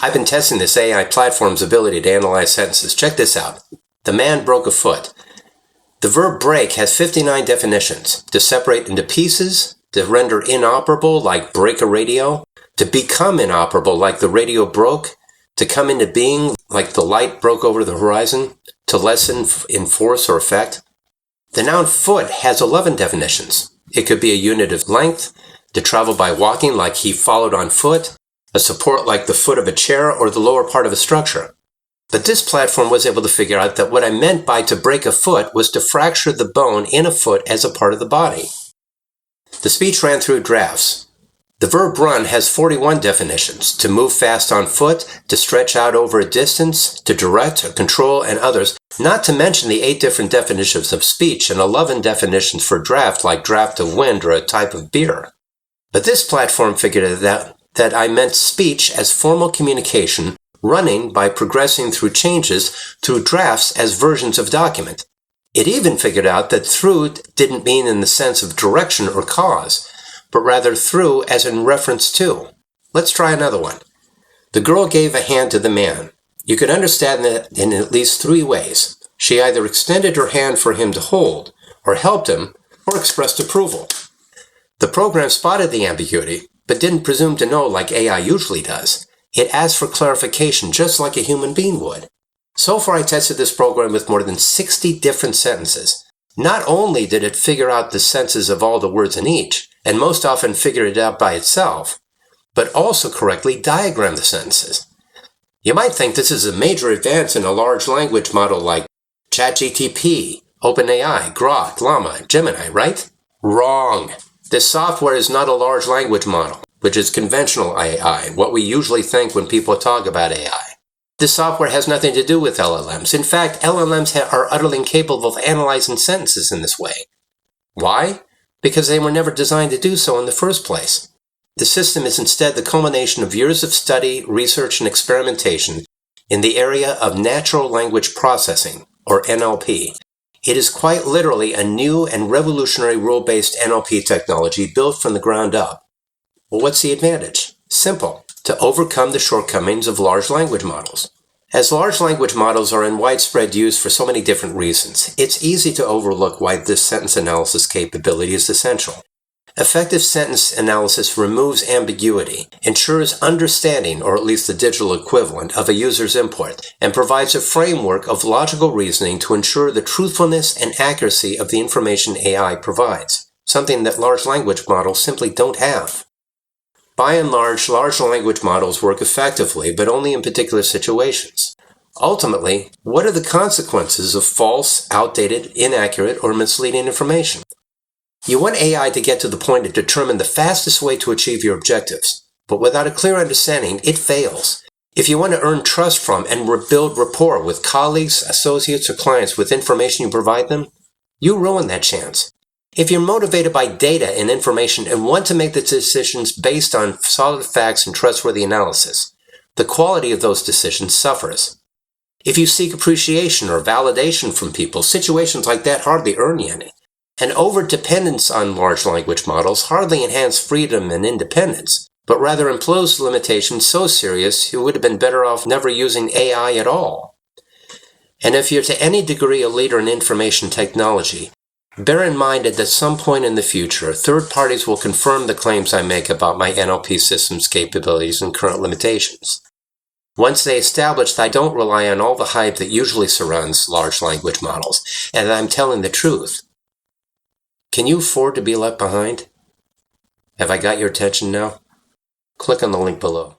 I've been testing this AI platform's ability to analyze sentences. Check this out. The man broke a foot. The verb break has 59 definitions. To separate into pieces, to render inoperable, like break a radio, to become inoperable, like the radio broke, to come into being, like the light broke over the horizon, to lessen in force or effect. The noun foot has 11 definitions. It could be a unit of length, to travel by walking, like he followed on foot, a support like the foot of a chair or the lower part of a structure. But this platform was able to figure out that what I meant by to break a foot was to fracture the bone in a foot as a part of the body. The speech ran through drafts. The verb run has 41 definitions: to move fast on foot, to stretch out over a distance, to direct or control, and others, not to mention the 8 different definitions of speech and 11 definitions for draft, like draft of wind or a type of beer. But this platform figured out that I meant speech as formal communication running by progressing through changes through drafts as versions of document. It even figured out that through didn't mean in the sense of direction or cause, but rather through as in reference to. Let's try another one. The girl gave a hand to the man. You could understand that in at least 3 ways. She either extended her hand for him to hold, or helped him, or expressed approval. The program spotted the ambiguity, but didn't presume to know like AI usually does. It asked for clarification just like a human being would. So far I tested this program with more than 60 different sentences. Not only did it figure out the senses of all the words in each, and most often figure it out by itself, but also correctly diagram the sentences. You might think this is a major advance in a large language model like ChatGPT, OpenAI, Grok, Llama, Gemini, right? Wrong. This software is not a large language model, which is conventional AI, what we usually think when people talk about AI. This software has nothing to do with LLMs. In fact, LLMs are utterly incapable of analyzing sentences in this way. Why? Because they were never designed to do so in the first place. The system is instead the culmination of years of study, research, and experimentation in the area of natural language processing, or NLP. It is quite literally a new and revolutionary rule-based NLP technology built from the ground up. Well, what's the advantage? Simple. To overcome the shortcomings of large language models. As large language models are in widespread use for so many different reasons, it's easy to overlook why this sentence analysis capability is essential. Effective sentence analysis removes ambiguity, ensures understanding, or at least the digital equivalent, of a user's input, and provides a framework of logical reasoning to ensure the truthfulness and accuracy of the information AI provides, something that large language models simply don't have. By and large language models work effectively, but only in particular situations. Ultimately, what are the consequences of false, outdated, inaccurate, or misleading information? You want AI to get to the point to determine the fastest way to achieve your objectives, but without a clear understanding, it fails. If you want to earn trust from and build rapport with colleagues, associates, or clients with information you provide them, you ruin that chance. If you're motivated by data and information and want to make the decisions based on solid facts and trustworthy analysis, the quality of those decisions suffers. If you seek appreciation or validation from people, situations like that hardly earn you any. And over-dependence on large language models hardly enhance freedom and independence, but rather impose limitations so serious you would have been better off never using AI at all. And if you're to any degree a leader in information technology, bear in mind that at some point in the future, third parties will confirm the claims I make about my NLP system's capabilities and current limitations. Once they establish that I don't rely on all the hype that usually surrounds large language models, and that I'm telling the truth, can you afford to be left behind? Have I got your attention now? Click on the link below.